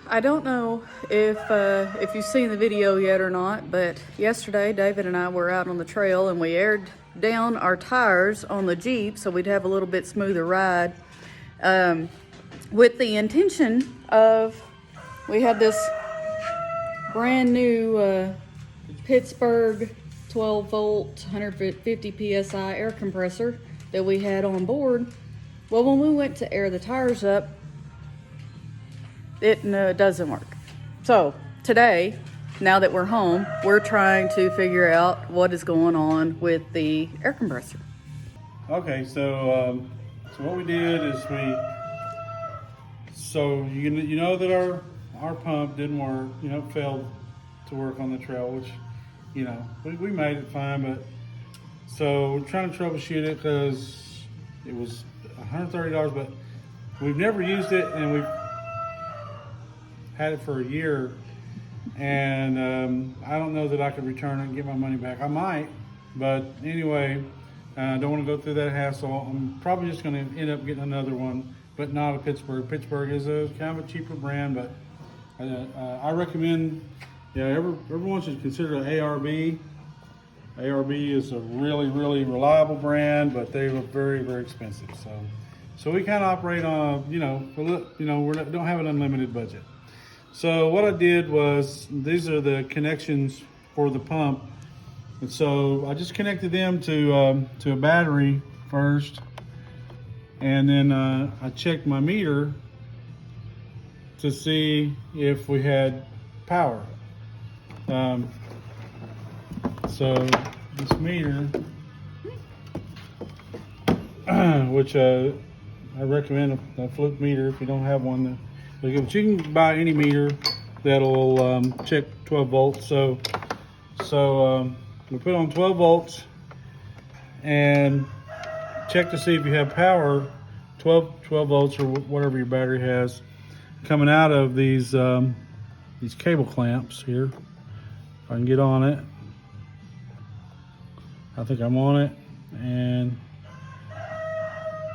I don't know if you've seen the video yet or not, but yesterday David and I were out on the trail and we aired down our tires on the Jeep so we'd have a little bit smoother ride, with the intention of, we had this brand new Pittsburgh 12 volt 150 psi air compressor that we had on board. Well, when we went to air the tires up, it doesn't work. So today, now that we're home, we're trying to figure out what is going on with the air compressor. Okay, so what we did is you know that our pump didn't work. You know, it failed to work on the trail, which, you know, we made it fine, but so we're trying to troubleshoot it because it was $130, but we've never used it and we've had it for a year, and I don't know that I could return it and get my money back. I might, but anyway, I don't want to go through that hassle. I'm probably just going to end up getting another one, but not a Pittsburgh. Pittsburgh is a kind of a cheaper brand, but I recommend, everyone should consider an ARB. ARB is a really, really reliable brand, but they were very, very expensive. So we kind of operate on, we don't have an unlimited budget. So what I did was, these are the connections for the pump. And so I just connected them to a battery first. And then I checked my meter to see if we had power. So this meter, which I recommend a fluke meter if you don't have one. But you can buy any meter that'll check 12 volts. So we put on 12 volts and check to see if you have power, 12 volts or whatever your battery has, coming out of these cable clamps here. If I can get on it. I think I'm on it. And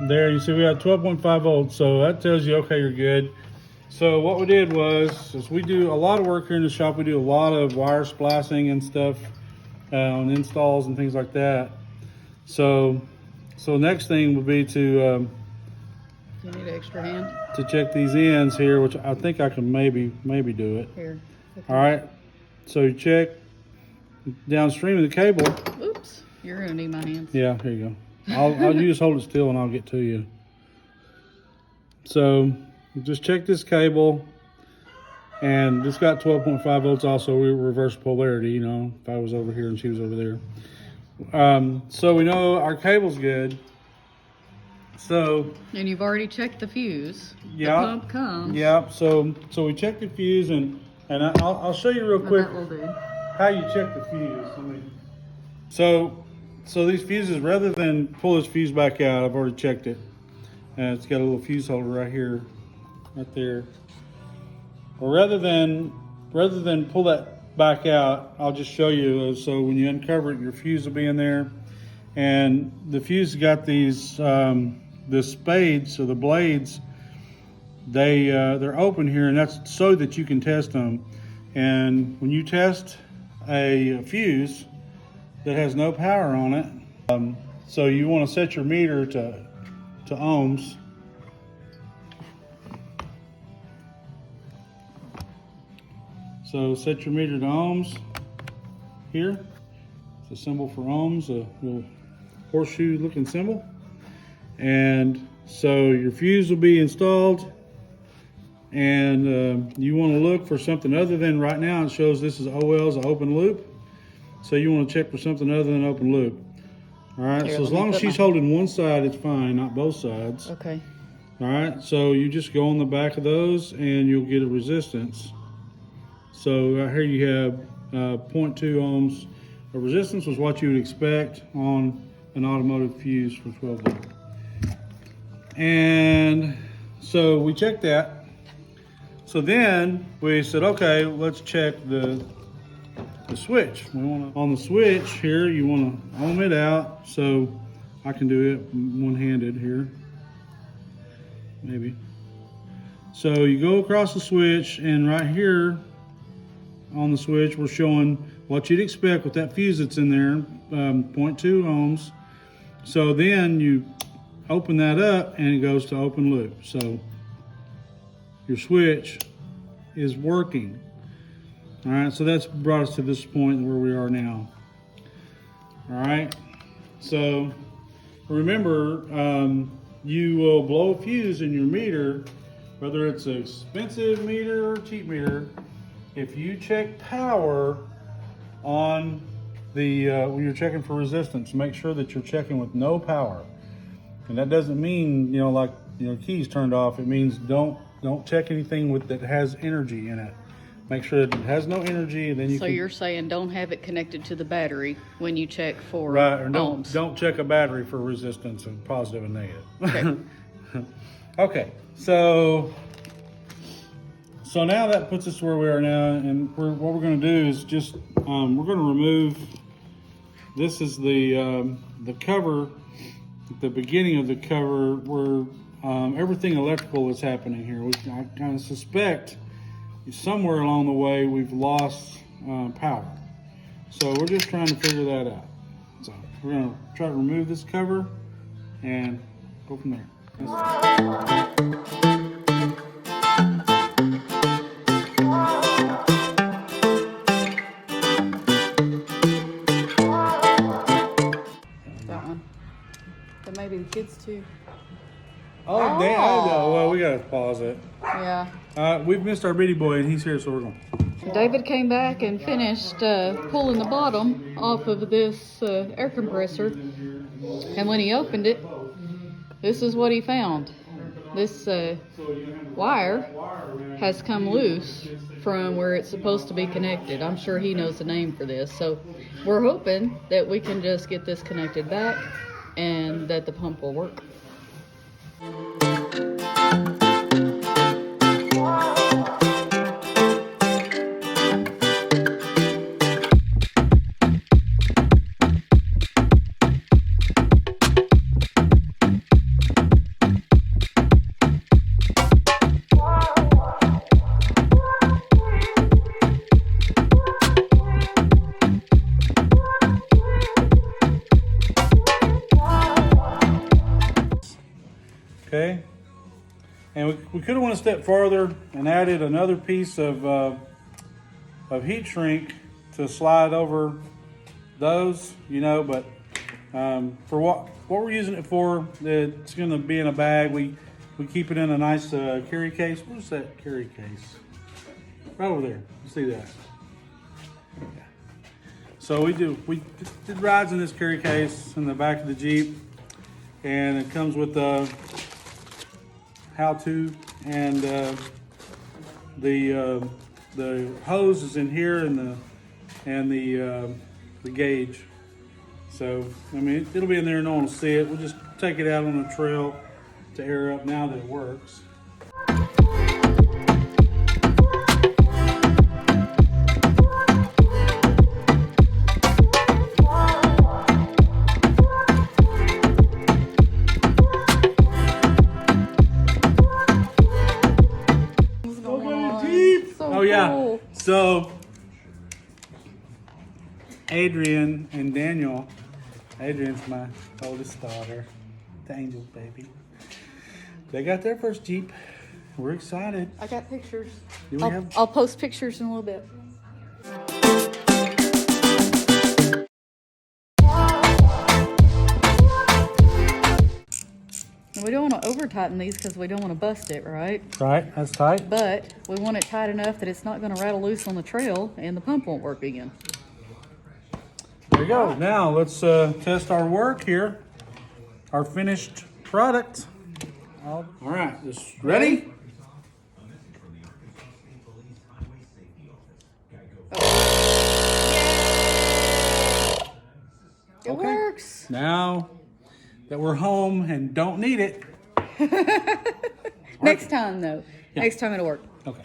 there you see we have 12.5 volts. So that tells you, okay, you're good. So what we did was, we do a lot of work here in the shop. We do a lot of wire splicing and stuff on installs and things like that. So next thing would be to You need an extra hand? To check these ends here, which I think I can maybe do it. Here. All right. So you check downstream of the cable. Oops, you're gonna need my hands. Yeah, here you go. You just hold it still and I'll get to you. So just check this cable, and it's got 12.5 volts also. We reverse polarity, if I was over here and she was over there. So we know our cable's good. So, and you've already checked the fuse. Yeah. The pump comes. Yeah. So we checked the fuse, and I'll show you real quick how you check the fuse. So these fuses, rather than pull this fuse back out, I've already checked it. It's got a little fuse holder right here, right there. Well, rather than pull that back out, I'll just show you. So when you uncover it, your fuse will be in there, and the fuse got these the spades, so the blades, they're open here, and that's so that you can test them. And when you test a fuse that has no power on it, so you want to set your meter to ohms. So set your meter to ohms here. It's a symbol for ohms, a little horseshoe looking symbol. And so your fuse will be installed, and you want to look for something other than, right now it shows this is OL, is an open loop. So you want to check for something other than open loop. All right, Here, so as long as she's holding one side, it's fine, not both sides. Okay. All right, so you just go on the back of those and you'll get a resistance. So right here you have 0.2 ohms. A resistance was what you would expect on an automotive fuse for 12 volt. And so we checked that. So then we said, okay, let's check the switch. On the switch here, you want to ohm it out. So I can do it one-handed here, maybe. So you go across the switch, and right here on the switch, we're showing what you'd expect with that fuse that's in there, 0.2 ohms. So then you open that up and it goes to open loop. So your switch is working. All right, so that's brought us to this point where we are now. All right, so remember, you will blow a fuse in your meter, whether it's an expensive meter or cheap meter. If you check power on the when you're checking for resistance, make sure that you're checking with no power. And that doesn't mean, like, keys turned off. It means don't check anything with that has energy in it. Make sure that it has no energy, and then you. So you're saying don't have it connected to the battery when you check for right, or ohms. Don't check a battery for resistance and positive and negative. Okay. Okay, so now that puts us where we are now, and what we're going to do is just we're going to remove. This is the cover, the beginning of the cover where everything electrical is happening here. I kind of suspect somewhere along the way we've lost power, so we're just trying to figure that out. So we're going to try to remove this cover and go from there. That one. But maybe the kids too. Oh, damn. Oh, well, we got to pause it. Yeah. We've missed our bitty boy, and he's here, so we're going. David came back and finished pulling the bottom off of this air compressor. And when he opened it, this is what he found. This wire has come loose from where it's supposed to be connected. I'm sure he knows the name for this. So we're hoping that we can just get this connected back and that the pump will work. Okay, and we could have went a step farther and added another piece of heat shrink to slide over those, but for what we're using it for, it's going to be in a bag. We keep it in a nice carry case. Where's that carry case? Right over there. You see that? Yeah. So we did rides in this carry case in the back of the Jeep, and it comes with how-to, and the hose is in here, and the gauge. So I mean, it'll be in there, no one will see it. We'll just take it out on the trail to air up now that it works. Yeah, so Adrian and Daniel, Adrian's my oldest daughter, the angel baby. They got their first Jeep. We're excited. I got pictures. I'll post pictures in a little bit. We don't want to over tighten these because we don't want to bust it, right? Right, that's tight. But we want it tight enough that it's not going to rattle loose on the trail and the pump won't work again. There you go. Now let's test our work here. Our finished product. All right, just ready? It works. Now that we're home and don't need it. Next time, though. Yeah. Next time it'll work. Okay.